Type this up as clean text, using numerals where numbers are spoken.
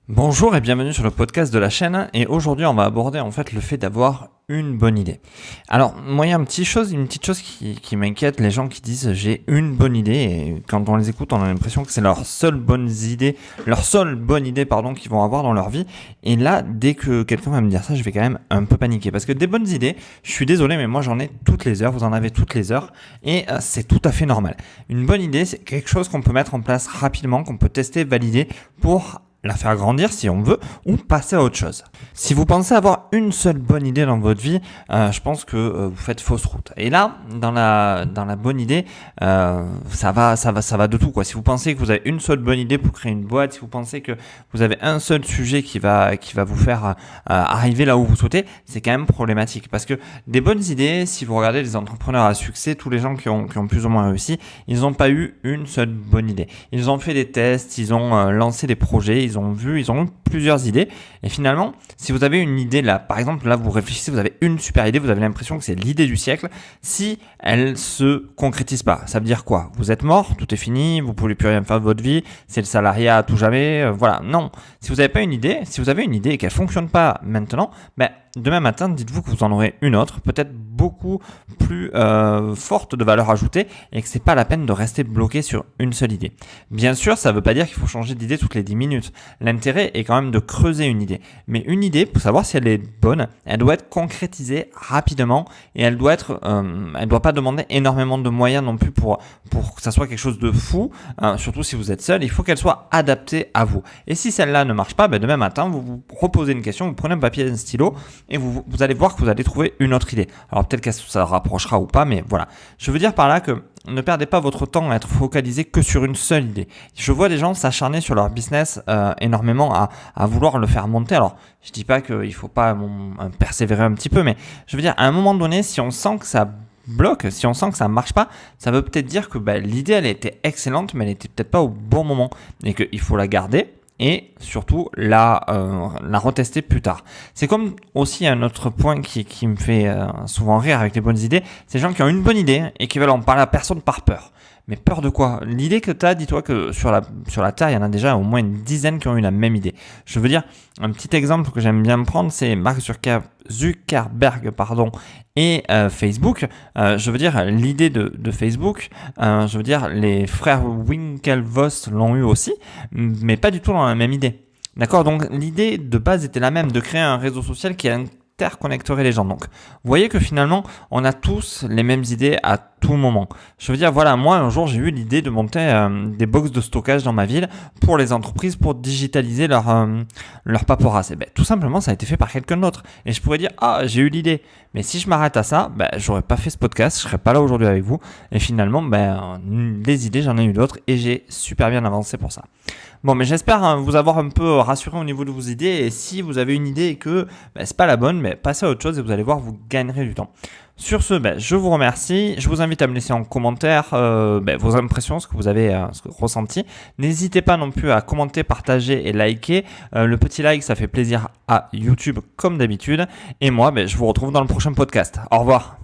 Bonjour et bienvenue sur le podcast de la chaîne, et aujourd'hui on va aborder en fait le fait d'avoir une bonne idée. Alors moi il y a une petite chose qui m'inquiète, les gens qui disent j'ai une bonne idée, et quand on les écoute on a l'impression que c'est leur seule bonne idée qu'ils vont avoir dans leur vie, et là dès que quelqu'un va me dire ça je vais quand même un peu paniquer, parce que des bonnes idées, je suis désolé mais moi j'en ai toutes les heures, vous en avez toutes les heures, et c'est tout à fait normal. Une bonne idée c'est quelque chose qu'on peut mettre en place rapidement, qu'on peut tester, valider pour la faire grandir si on veut, ou passer à autre chose. Si vous pensez avoir une seule bonne idée dans votre vie, je pense que vous faites fausse route. Et là, dans la bonne idée, ça va de tout, quoi. Si vous pensez que vous avez une seule bonne idée pour créer une boîte, si vous pensez que vous avez un seul sujet qui va vous faire arriver là où vous souhaitez, c'est quand même problématique. Parce que des bonnes idées, si vous regardez les entrepreneurs à succès, tous les gens qui ont plus ou moins réussi, ils n'ont pas eu une seule bonne idée. Ils ont fait des tests, ils ont lancé des projets, ils ont eu plusieurs idées, et finalement si vous avez une idée là, par exemple là vous réfléchissez, vous avez une super idée, vous avez l'impression que c'est l'idée du siècle, si elle se concrétise pas, ça veut dire quoi? Vous êtes mort, tout est fini, vous pouvez plus rien faire de votre vie, c'est le salariat à tout jamais, voilà. Non, si vous n'avez pas une idée, si vous avez une idée et qu'elle fonctionne pas maintenant, demain matin, dites-vous que vous en aurez une autre, peut-être beaucoup plus forte de valeur ajoutée, et que c'est pas la peine de rester bloqué sur une seule idée. Bien sûr, ça veut pas dire qu'il faut changer d'idée toutes les 10 minutes. L'intérêt est quand même de creuser une idée. Mais une idée, pour savoir si elle est bonne, elle doit être concrétisée rapidement, et elle doit pas demander énormément de moyens non plus pour que ça soit quelque chose de fou, surtout si vous êtes seul. Il faut qu'elle soit adaptée à vous. Et si celle-là ne marche pas, demain matin, vous vous reposez une question, vous prenez un papier et un stylo, et vous allez voir que vous allez trouver une autre idée. Alors peut-être que ça rapprochera ou pas, mais voilà. Je veux dire par là que ne perdez pas votre temps à être focalisé que sur une seule idée. Je vois des gens s'acharner sur leur business énormément à vouloir le faire monter. Alors je dis pas qu'il faut pas persévérer un petit peu, mais je veux dire à un moment donné, si on sent que ça bloque, si on sent que ça marche pas, ça veut peut-être dire que l'idée elle était excellente, mais elle était peut-être pas au bon moment, et qu'il faut la garder et surtout la retester plus tard. C'est comme aussi un autre point qui me fait souvent rire avec les bonnes idées, c'est les gens qui ont une bonne idée et qui veulent en parler à personne par peur. Mais peur de quoi? L'idée que tu as, dis-toi que sur la Terre, il y en a déjà au moins une dizaine qui ont eu la même idée. Je veux dire, un petit exemple que j'aime bien prendre, c'est Mark Zuckerberg, et Facebook. Je veux dire, l'idée de Facebook, je veux dire, les frères Winklevoss l'ont eu aussi, mais pas du tout dans la même idée. D'accord? Donc l'idée de base était la même, de créer un réseau social qui interconnecterait les gens. Donc vous voyez que finalement on a tous les mêmes idées à tout moment. Je veux dire, voilà, moi un jour j'ai eu l'idée de monter des box de stockage dans ma ville pour les entreprises, pour digitaliser leur paperasse. Et tout simplement ça a été fait par quelqu'un d'autre, et je pourrais dire j'ai eu l'idée, mais si je m'arrête à ça, j'aurais pas fait ce podcast, je serais pas là aujourd'hui avec vous, et finalement des idées j'en ai eu d'autres, et j'ai super bien avancé pour ça. Bon, mais j'espère vous avoir un peu rassuré au niveau de vos idées, et si vous avez une idée et que c'est pas la bonne, passez à autre chose et vous allez voir, vous gagnerez du temps. Sur ce, je vous remercie. Je vous invite à me laisser en commentaire vos impressions, ce que vous avez ressenti. N'hésitez pas non plus à commenter, partager et liker. Le petit like, ça fait plaisir à YouTube comme d'habitude. Et moi, je vous retrouve dans le prochain podcast. Au revoir.